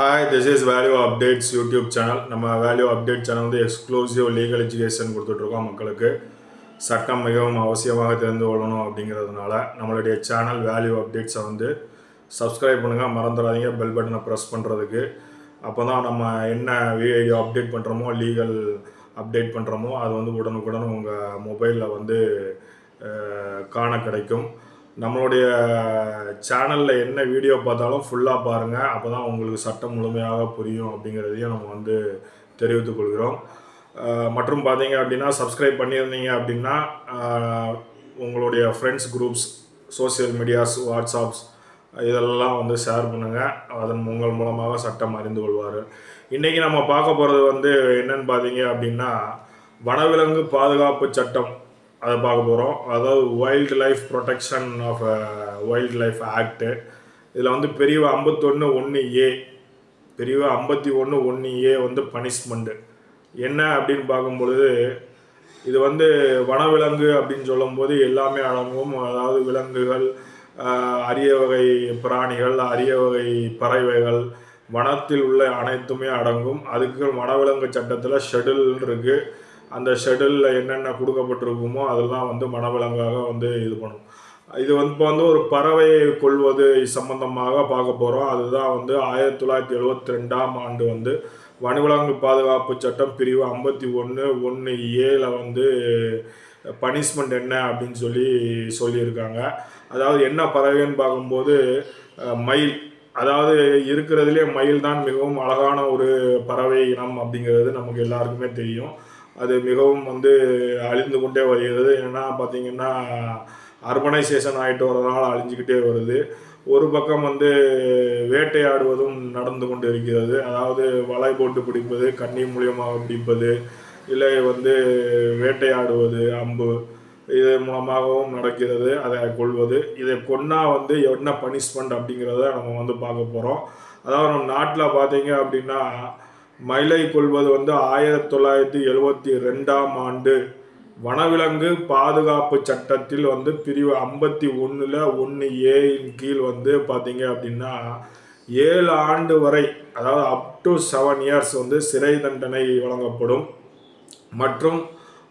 Hi, this is Value Updates YouTube channel. நம்ம value update channel வந்து exclusive legal education கொடுத்துட்ருக்கோம். மக்களுக்கு சட்டம் மிகவும் அவசியமாக தெரிந்து கொள்ளணும் அப்படிங்கிறதுனால நம்மளுடைய சேனல் வேல்யூ அப்டேட்ஸை வந்து சப்ஸ்கிரைப் பண்ணுங்கள், மறந்துடாதீங்க பெல் பட்டனை ப்ரெஸ் பண்ணுறதுக்கு. அப்போ தான் நம்ம என்ன வீடியோ அப்டேட் பண்ணுறோமோ, லீகல் அப்டேட் பண்ணுறோமோ அது வந்து உடனுக்குடன் உங்கள் மொபைலில் வந்து காண கிடைக்கும். நம்மளுடைய சேனலில் என்ன வீடியோ பார்த்தாலும் ஃபுல்லாக பாருங்கள், அப்போ தான் உங்களுக்கு சட்டம் முழுமையாக புரியும் அப்படிங்கிறதையும் நம்ம வந்து தெரிவித்துக் கொள்கிறோம். மற்றும் பார்த்தீங்க அப்படின்னா சப்ஸ்கிரைப் பண்ணியிருந்தீங்க அப்படின்னா உங்களுடைய friends groups, social medias, WhatsApps இதெல்லாம் வந்து ஷேர் பண்ணுங்கள். அதன் உங்கள் மூலமாக சட்டம் அறிந்து கொள்வார். இன்றைக்கி நம்ம பார்க்க போகிறது வந்து என்னன்னு பார்த்தீங்க அப்படின்னா வனவிலங்கு பாதுகாப்பு சட்டம் அதை பார்க்க போகிறோம். அதாவது wildlife protection of wildlife act. இதில் வந்து பிரிவு 51(1)A, பிரிவு 51(1)A வந்து பனிஷ்மெண்ட்டு என்ன அப்படின்னு பார்க்கும்பொழுது, இது வந்து வனவிலங்கு அப்படின்னு சொல்லும்போது எல்லாமே அடங்கும். அதாவது விலங்குகள், அரிய வகை பிராணிகள், அரிய வகை பறவைகள், வனத்தில் உள்ள அனைத்துமே அடங்கும். அதுக்கு வனவிலங்கு சட்டத்தில் ஷெடியூல் இருக்குது. அந்த ஷெடியூலில் என்னென்ன கொடுக்கப்பட்டிருக்குமோ அதெல்லாம் வந்து வனவிலங்காக வந்து இது பண்ணும். இது வந்து இப்போ வந்து ஒரு பறவையை கொள்வது சம்பந்தமாக பார்க்க போகிறோம். அதுதான் வந்து 1972ஆம் ஆண்டு வந்து வனவிலங்கு பாதுகாப்பு சட்டம் பிரிவு 51(1)A வந்து பனிஷ்மெண்ட் என்ன அப்படின்னு சொல்லியிருக்காங்க. அதாவது என்ன பறவைன்னு பார்க்கும்போது மயில். அதாவது இருக்கிறதுலே மயில் தான் மிகவும் அழகான ஒரு பறவை இனம் அப்படிங்கிறது நமக்கு எல்லாருக்குமே தெரியும். அது மிகவும் வந்து அழிந்து கொண்டே வருகிறது. ஏன்னா பார்த்திங்கன்னா அர்பனைசேஷன் ஆகிட்டு வரதுனால அழிஞ்சிக்கிட்டே வருது. ஒரு பக்கம் வந்து வேட்டையாடுவதும் நடந்து கொண்டு இருக்கிறது. அதாவது வலை போட்டு பிடிப்பது, கண்ணி மூலியமாக பிடிப்பது, இல்லை வந்து வேட்டையாடுவது, அம்பு இது மூலமாகவும் நடக்கிறது. அதை கொள்வது. இதை கொன்னால் வந்து என்ன பனிஷ்மெண்ட் அப்படிங்கிறத நம்ம வந்து பார்க்க போகிறோம். அதாவது நம்ம நாட்டில் பார்த்தீங்க அப்படின்னா மயிலை கொள்வது வந்து 1972ஆம் ஆண்டு வனவிலங்கு பாதுகாப்பு சட்டத்தில் வந்து பிரிவு 51(1)A கீழ் வந்து பார்த்தீங்க அப்படின்னா 7 ஆண்டு வரை, அதாவது அப் டு 7 இயர்ஸ் வந்து சிறை தண்டனை வழங்கப்படும். மற்றும்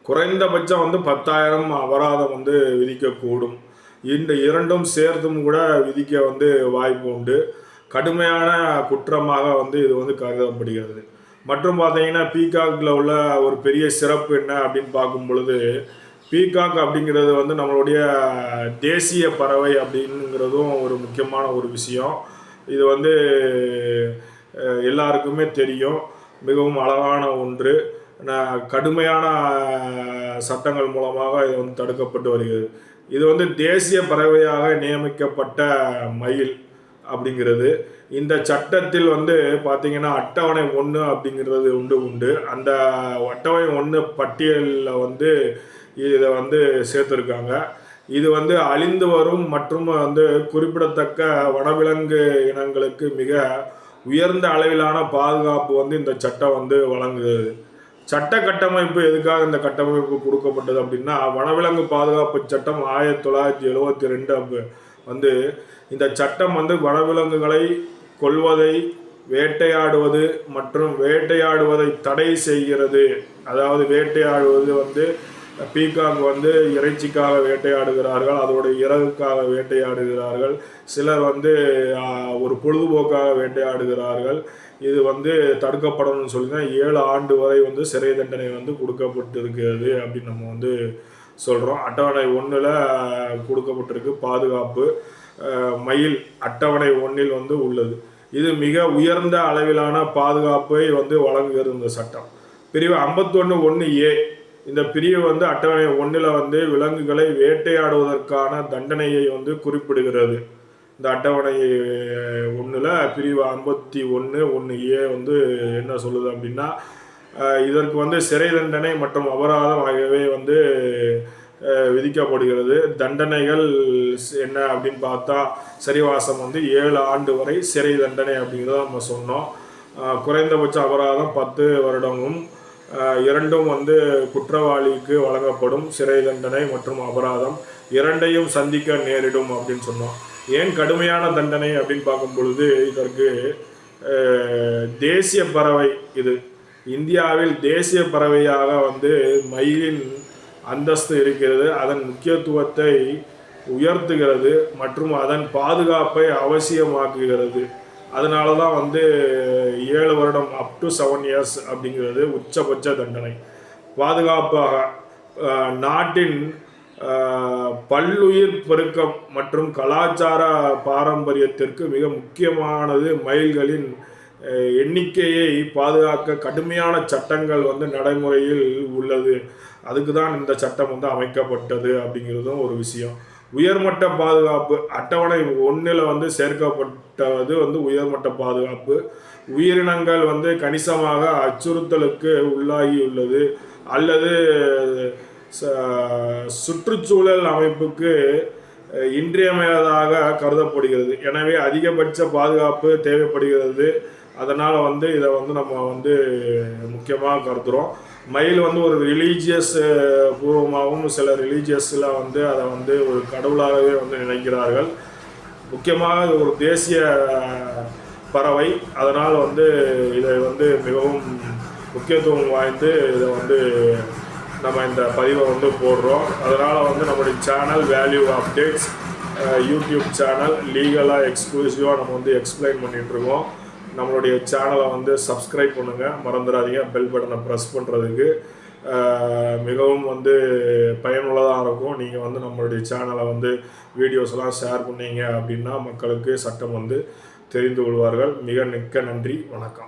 குறைந்தபட்சம் வந்து 10,000 அபராதம் வந்து விதிக்கக்கூடும். இந்த இரண்டும் சேர்த்தும் கூட விதிக்க வந்து வாய்ப்பு உண்டு. கடுமையான குற்றமாக வந்து இது வந்து கருதப்படுகிறது. மற்றும் பார்த்தீங்கன்னா பீகாக்கில் உள்ள ஒரு பெரிய சிறப்பு என்ன அப்படின்னு பார்க்கும் பொழுது, பீகாக் அப்படிங்கிறது வந்து நம்மளுடைய தேசிய பறவை அப்படிங்கிறதும் ஒரு முக்கியமான ஒரு விஷயம். இது வந்து எல்லாருக்குமே தெரியும். மிகவும் அழகான ஒன்று. கடுமையான சட்டங்கள் மூலமாக இது வந்து தடுக்கப்பட்டு வருகிறது. இது வந்து தேசிய பறவையாக நியமிக்கப்பட்ட மயில் அப்படிங்கிறது. இந்த சட்டத்தில் வந்து பார்த்திங்கன்னா அட்டவணை 1 அப்படிங்கிறது உண்டு. அந்த அட்டவணை 1 பட்டியலில் வந்து இதை வந்து சேர்த்துருக்காங்க. இது வந்து அழிந்து வரும் மற்றும் வந்து குறிப்பிடத்தக்க வனவிலங்கு இனங்களுக்கு மிக உயர்ந்த அளவிலான பாதுகாப்பு வந்து இந்த சட்டம் வந்து வழங்குகிறது. சட்ட கட்டமைப்பு எதுக்காக இந்த கட்டமைப்பு கொடுக்கப்பட்டது அப்படின்னா, வனவிலங்கு பாதுகாப்பு சட்டம் 1972 வந்து இந்த சட்டம் வந்து வனவிலங்குகளை கொல்வதை, வேட்டையாடுவது மற்றும் வேட்டையாடுவதை தடை செய்கிறது. அதாவது வேட்டையாடுவது வந்து பீகாக் வந்து இறைச்சிக்காக வேட்டையாடுகிறார்கள், அதோடைய இறகுக்காக வேட்டையாடுகிறார்கள், சிலர் வந்து ஒரு பொழுதுபோக்காக வேட்டையாடுகிறார்கள். இது வந்து தடுக்கப்படணும்னு சொல்லி தான் 7 ஆண்டு வரை வந்து சிறை தண்டனை வந்து கொடுக்கப்பட்டிருக்கிறது அப்படின்னு நம்ம வந்து சொல்கிறோம். அட்டவணை 1ல் கொடுக்கப்பட்டிருக்கு பாதுகாப்பு. மயில் அட்டவணை 1ல் வந்து உள்ளது. இது மிக உயர்ந்த அளவிலான பாதுகாப்பை வந்து வழங்குகிறது இந்த சட்டம். பிரிவு 51(1)A இந்த பிரிவு வந்து அட்டவணை 1ல் வந்து விலங்குகளை வேட்டையாடுவதற்கான தண்டனையை வந்து குறிப்பிடுகிறது. இந்த அட்டவணை 1ல் பிரிவு 51(1)A வந்து என்ன சொல்லுது அப்படின்னா, இதற்கு வந்து சிறை தண்டனை மற்றும் அபராதம் ஆகியவை வந்து விதிக்கப்படுகிறது. தண்டனைகள் என்ன அப்படின்னு பார்த்தா சிறைவாசம் வந்து 7 ஆண்டு வரை சிறை தண்டனை அப்படிங்கிறத நம்ம சொன்னோம். குறைந்தபட்ச அபராதம் 10 வருடமும் இரண்டும் வந்து குற்றவாளிக்கு வழங்கப்படும். சிறை தண்டனை மற்றும் அபராதம் இரண்டையும் சந்திக்க நேரிடும் அப்படின்னு சொன்னோம். ஏன் கடுமையான தண்டனை அப்படின்னு பார்க்கும் பொழுது இதற்கு தேசிய பறவை இது. இந்தியாவில் தேசிய பறவையாக வந்து மயிலின் அந்தஸ்து இருக்கிறது. அதன் முக்கியத்துவத்தை உயர்த்துகிறது மற்றும் அதன் பாதுகாப்பை அவசியமாக்குகிறது. அதனால தான் வந்து 7 வருடம் அப் டு 7 இயர்ஸ் அப்படிங்கிறது உச்சபட்ச தண்டனை. பாதுகாப்பாக நாட்டின் பல்லுயிர் பெருக்கம் மற்றும் கலாச்சார பாரம்பரியத்திற்கு மிக முக்கியமானது மயில்களின் எண்ணிக்கையை பாதுகாக்க கடுமையான சட்டங்கள் வந்து நடைமுறையில் உள்ளது. அதுக்கு தான் இந்த சட்டம் வந்து அமைக்கப்பட்டது அப்படிங்கிறதும் ஒரு விஷயம். உயர்மட்ட பாதுகாப்பு அட்டவணை 1 வந்து சேர்க்கப்பட்டது வந்து உயர்மட்ட பாதுகாப்பு. உயிரினங்கள் வந்து கணிசமாக அச்சுறுத்தலுக்கு உள்ளாகியுள்ளது அல்லது சுற்றுச்சூழல் அமைப்புக்கு இன்றியமையாததாக கருதப்படுகிறது. எனவே அதிகபட்ச பாதுகாப்பு தேவைப்படுகிறது. அதனால் வந்து இதை வந்து நம்ம வந்து முக்கியமாக கருதுகிறோம். மயில் வந்து ஒரு ரிலீஜியஸ் பூர்வமாகவும் சில ரிலீஜியஸில் வந்து அதை வந்து ஒரு கடவுளாகவே வந்து நினைக்கிறார்கள். முக்கியமாக இது ஒரு தேசிய பறவை. அதனால் வந்து இதை வந்து மிகவும் முக்கியத்துவம் வாய்ந்து இதை வந்து நம்ம இந்த பதிவை வந்து போடுறோம். அதனால் வந்து நம்மளுடைய channel value updates YouTube channel லீகலாக எக்ஸ்க்ளூசிவாக நம்ம வந்து எக்ஸ்பிளைன் பண்ணிகிட்ருக்கோம். நம்மளுடைய சேனலை வந்து சப்ஸ்கிரைப் பண்ணுங்கள், மறந்துடாதீங்க. பெல் பட்டனை ப்ரெஸ் பண்ணுறதுக்கு மிகவும் வந்து பயனுள்ளதாக இருக்கும். நீங்கள் வந்து நம்மளுடைய சேனலை வந்து வீடியோஸ்லாம் ஷேர் பண்ணீங்க அப்படின்னா மக்களுக்கு சட்டம் வந்து தெரிந்து கொள்வார்கள். மிக மிக்க நன்றி. வணக்கம்.